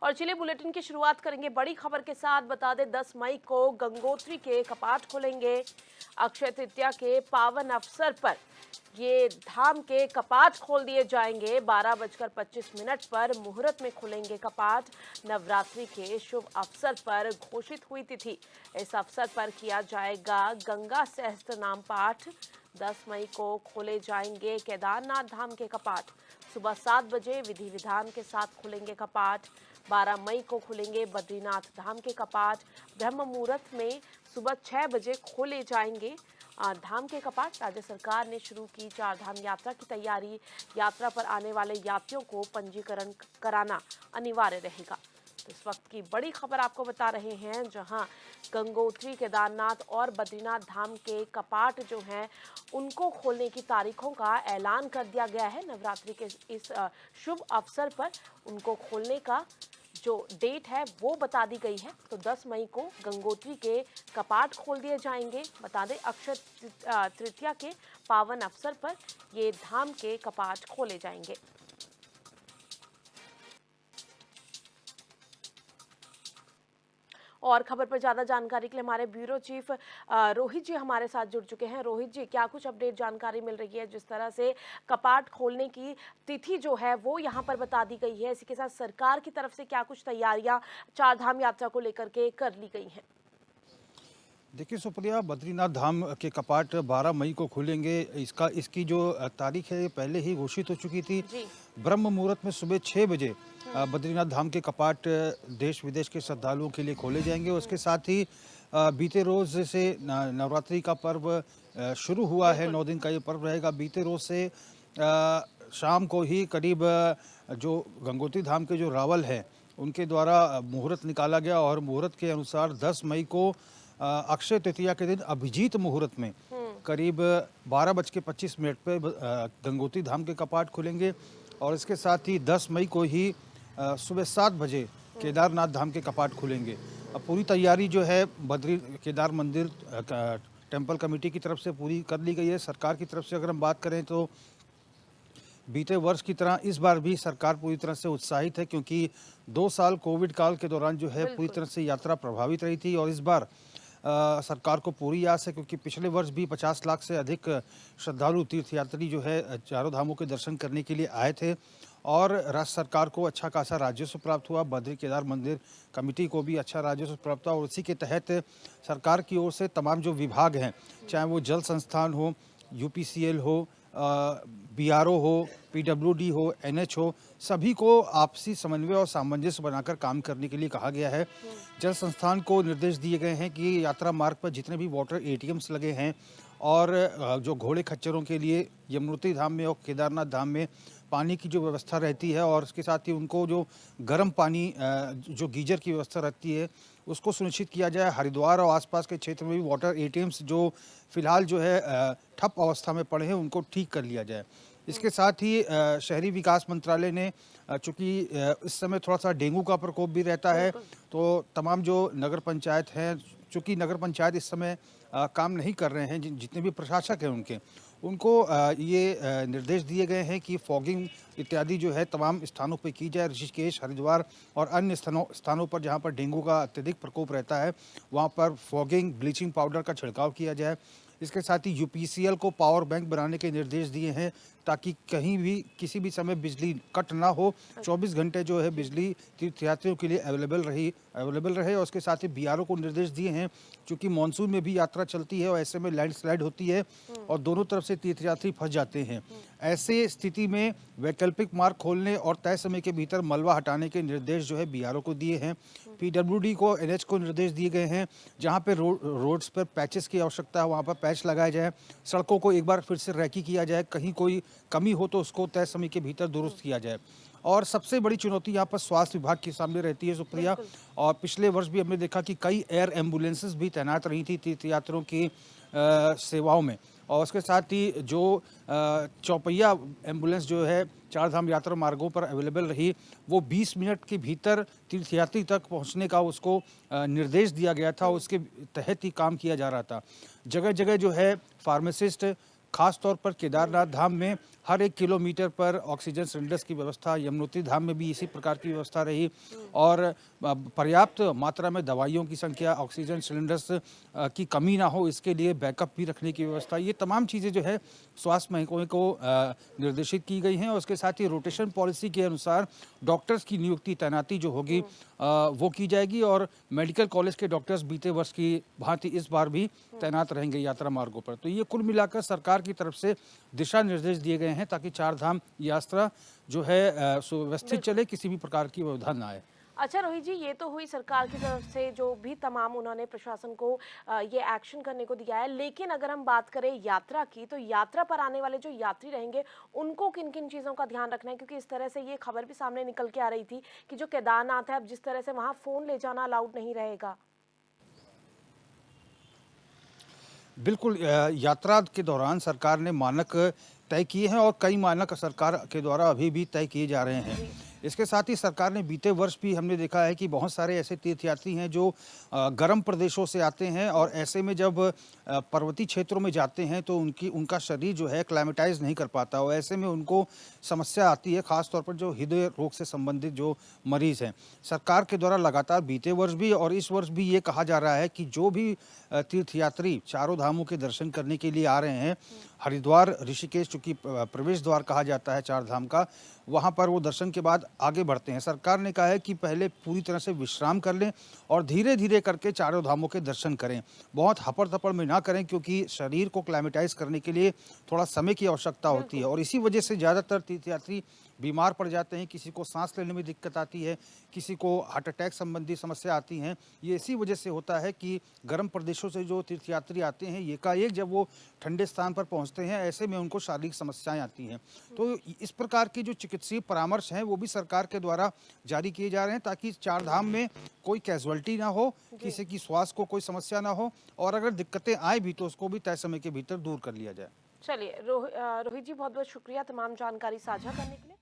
और चलिए बुलेटिन की शुरुआत करेंगे बड़ी खबर के साथ। बता दें 10 मई को गंगोत्री के कपाट खुलेंगे। अक्षय तृतीया के पावन अवसर पर ये धाम के कपाट खोल दिए जाएंगे। 12:25 पर मुहूर्त में खुलेंगे कपाट। नवरात्रि के शुभ अवसर पर घोषित हुई तिथि। इस अवसर पर किया जाएगा गंगा सहस्त्र नाम पाठ। 10 मई को खोले जाएंगे केदारनाथ धाम के कपाट। सुबह 7 बजे विधि विधान के साथ खुलेंगे कपाट। 12 मई को खुलेंगे बद्रीनाथ धाम के कपाट। ब्रह्म मुहूर्त में सुबह 6 बजे खोले जाएंगे धाम के कपाट। राज्य सरकार ने शुरू की 4 धाम यात्रा की तैयारी। यात्रा पर आने वाले यात्रियों को पंजीकरण कराना अनिवार्य रहेगा। तो इस वक्त की बड़ी खबर आपको बता रहे हैं, जहां गंगोत्री, केदारनाथ और बद्रीनाथ धाम के कपाट जो हैं उनको खोलने की तारीखों का ऐलान कर दिया गया है। नवरात्रि के इस शुभ अवसर पर उनको खोलने का जो डेट है वो बता दी गई है। तो 10 मई को गंगोत्री के कपाट खोल दिए जाएंगे। बता दें अक्षय तृतीया के पावन अवसर पर ये धाम के कपाट खोले जाएंगे। और खबर पर ज्यादा जानकारी के लिए हमारे ब्यूरो चीफ रोहित जी हमारे साथ जुड़ चुके हैं। रोहित जी, क्या कुछ अपडेट जानकारी मिल रही है? जिस तरह से कपाट खोलने की तिथि जो है वो यहाँ पर बता दी गई है, इसी के साथ सरकार की तरफ से क्या कुछ तैयारियां 4 धाम यात्रा को लेकर के कर ली गई हैं? देखिए सुप्रिया, बद्रीनाथ धाम के कपाट 12 मई को खुलेंगे। इसकी जो तारीख है ये पहले ही घोषित हो चुकी थी। ब्रह्म मुहूर्त में सुबह 6 बजे बद्रीनाथ धाम के कपाट देश विदेश के श्रद्धालुओं के लिए खोले जाएंगे। उसके साथ ही बीते रोज से नवरात्रि का पर्व शुरू हुआ है। 9 दिन का ये पर्व रहेगा। बीते रोज से शाम को ही करीब जो गंगोत्री धाम के जो रावल हैं उनके द्वारा मुहूर्त निकाला गया और मुहूर्त के अनुसार 10 मई को अक्षय तृतीया के दिन अभिजीत मुहूर्त में करीब 12:25 पे गंगोत्री धाम के कपाट खुलेंगे। और इसके साथ ही 10 मई को ही सुबह 7 बजे केदारनाथ धाम के कपाट खुलेंगे। अब पूरी तैयारी जो है बद्री केदार मंदिर टेम्पल कमेटी की तरफ से पूरी कर ली गई है। सरकार की तरफ से अगर हम बात करें तो बीते वर्ष की तरह इस बार भी सरकार पूरी तरह से उत्साहित है, क्योंकि 2 साल कोविड काल के दौरान जो है पूरी तरह से यात्रा प्रभावित रही थी। और इस बार सरकार को पूरी आस है, क्योंकि पिछले वर्ष भी 50 लाख से अधिक श्रद्धालु तीर्थयात्री जो है चारों धामों के दर्शन करने के लिए आए थे और राज्य सरकार को अच्छा खासा राजस्व प्राप्त हुआ। बद्री केदार मंदिर कमेटी को भी अच्छा राजस्व प्राप्त हुआ और उसी के तहत सरकार की ओर से तमाम जो विभाग हैं, चाहे वो जल संस्थान हो, यूपीसीएल हो, बीआरओ हो, पीडब्ल्यूडी हो, एनएच हो, सभी को आपसी समन्वय और सामंजस्य बनाकर काम करने के लिए कहा गया है। जल संस्थान को निर्देश दिए गए हैं कि यात्रा मार्ग पर जितने भी वाटर एटीएम्स लगे हैं और जो घोड़े खच्चरों के लिए यमुनोत्री धाम में और केदारनाथ धाम में पानी की जो व्यवस्था रहती है और इसके साथ ही उनको जो गर्म पानी जो गीजर की व्यवस्था रहती है उसको सुनिश्चित किया जाए। हरिद्वार और आसपास के क्षेत्र में भी वाटर एटीएम्स जो फिलहाल जो है ठप अवस्था में पड़े हैं उनको ठीक कर लिया जाए। इसके साथ ही शहरी विकास मंत्रालय ने चूँकि इस समय थोड़ा सा डेंगू का प्रकोप भी रहता है, तो तमाम जो नगर पंचायत हैं, चूँकि नगर पंचायत इस समय काम नहीं कर रहे हैं, जितने भी प्रशासक हैं उनको ये निर्देश दिए गए हैं कि फॉगिंग इत्यादि जो है तमाम स्थानों पर की जाए। ऋषिकेश, हरिद्वार और अन्य स्थानों पर जहाँ पर डेंगू का अत्यधिक प्रकोप रहता है वहाँ पर फॉगिंग, ब्लीचिंग पाउडर का छिड़काव किया जाए। इसके साथ ही यूपीसीएल को पावर बैंक बनाने के निर्देश दिए हैं ताकि कहीं भी किसी भी समय बिजली कट ना हो। 24 घंटे जो है बिजली तीर्थयात्रियों के लिए अवेलेबल रहे। और उसके साथ ही बीआरओ को निर्देश दिए हैं, क्योंकि मानसून में भी यात्रा चलती है और ऐसे में लैंडस्लाइड होती है और दोनों तरफ से तीर्थयात्री फंस जाते हैं। ऐसे स्थिति में वैकल्पिक मार्ग खोलने और तय समय के भीतर मलबा हटाने के निर्देश जो है बीआरओ को दिए हैं। पीडब्ल्यूडी को, एनएच को निर्देश दिए गए हैं, जहां पे रोड्स पर पैचेस की आवश्यकता है वहां पर पैच लगाया जाए। सड़कों को एक बार फिर से रैकी किया जाए, कहीं कोई कमी हो तो उसको तय समय के भीतर दुरुस्त किया जाए। और सबसे बड़ी चुनौती यहाँ पर स्वास्थ्य विभाग के सामने रहती है सुप्रिया। और पिछले वर्ष भी हमने देखा कि कई एयर एम्बुलेंसेस भी तैनात रही थी तीर्थयात्रियों की सेवाओं में। और उसके साथ ही जो चौपहिया एम्बुलेंस जो है 4 धाम यात्रा मार्गों पर अवेलेबल रही, वो 20 मिनट के भीतर तीर्थयात्री तक पहुंचने का उसको निर्देश दिया गया था। उसके तहत ही काम किया जा रहा था। जगह जगह जो है फार्मासिस्ट, खास तौर पर केदारनाथ धाम में हर 1 किलोमीटर पर ऑक्सीजन सिलेंडर्स की व्यवस्था, यमुनोत्री धाम में भी इसी प्रकार की व्यवस्था रही और पर्याप्त मात्रा में दवाइयों की संख्या, ऑक्सीजन सिलेंडर्स की कमी ना हो इसके लिए बैकअप भी रखने की व्यवस्था, ये तमाम चीज़ें जो है स्वास्थ्य महकमे को निर्देशित की गई हैं और उसके साथ ही रोटेशन पॉलिसी के अनुसार डॉक्टर्स की नियुक्ति तैनाती जो होगी वो की जाएगी और मेडिकल कॉलेज के डॉक्टर्स बीते वर्ष की भांति इस बार भी तैनात रहेंगे यात्रा मार्गों पर। तो ये कुल मिलाकर सरकार की तरफ से दिशा निर्देश दिए गए हैं ताकि चार धाम यात्रा जो है सुव्यवस्थित चले, किसी भी प्रकार की व्यवधान ना आए। अच्छा रोहित जी, ये तो हुई सरकार की तरफ से जो भी तमाम उन्होंने प्रशासन को ये एक्शन करने को दिया है, लेकिन अगर हम बात करें यात्रा की, तो यात्रा पर आने वाले जो यात्री रहेंगे उनको किन किन चीज़ों का ध्यान रखना है? क्योंकि इस तरह से ये खबर भी सामने निकल के आ रही थी कि जो केदारनाथ है, अब जिस तरह से वहाँ फ़ोन ले जाना अलाउड नहीं रहेगा। बिल्कुल, यात्रा के दौरान सरकार ने मानक तय किए हैं और कई मानक सरकार के द्वारा अभी भी तय किए जा रहे हैं। इसके साथ ही सरकार ने बीते वर्ष भी हमने देखा है कि बहुत सारे ऐसे तीर्थयात्री हैं जो गर्म प्रदेशों से आते हैं और ऐसे में जब पर्वतीय क्षेत्रों में जाते हैं तो उनका शरीर जो है क्लाइमेटाइज नहीं कर पाता और ऐसे में उनको समस्या आती है, खासतौर पर जो हृदय रोग से संबंधित जो मरीज हैं। सरकार के द्वारा लगातार बीते वर्ष भी और इस वर्ष भी ये कहा जा रहा है कि जो भी तीर्थयात्री चारों धामों के दर्शन करने के लिए आ रहे हैं, हरिद्वार ऋषिकेश चूँकि प्रवेश द्वार कहा जाता है चार धाम का, वहाँ पर वो दर्शन के बाद आगे बढ़ते हैं। सरकार ने कहा है कि पहले पूरी तरह से विश्राम कर लें और धीरे धीरे करके चारों धामों के दर्शन करें। बहुत हपड़ थपड़ में ना करें क्योंकि शरीर को क्लाइमेटाइज करने के लिए थोड़ा समय की आवश्यकता होती है और इसी वजह से ज़्यादातर तीर्थयात्री बीमार पड़ जाते हैं। किसी को सांस लेने में दिक्कत आती है, किसी को हार्ट अटैक संबंधी समस्या आती हैं। ये इसी वजह से होता है कि गर्म प्रदेशों से जो तीर्थयात्री आते हैं, एकाएक जब वो ठंडे स्थान पर पहुंचते हैं, ऐसे में उनको शारीरिक समस्याएं आती हैं। तो इस प्रकार के जो चिकित्सीय परामर्श हैं वो भी सरकार के द्वारा जारी किए जा रहे हैं ताकि चार धाम में कोई कैजुअलिटी ना हो, किसी की स्वास्थ्य को कोई समस्या ना हो और अगर दिक्कतें आए भी तो उसको भी तय समय के भीतर दूर कर लिया जाए। चलिए रोहित जी, बहुत बहुत शुक्रिया तमाम जानकारी साझा करने के लिए।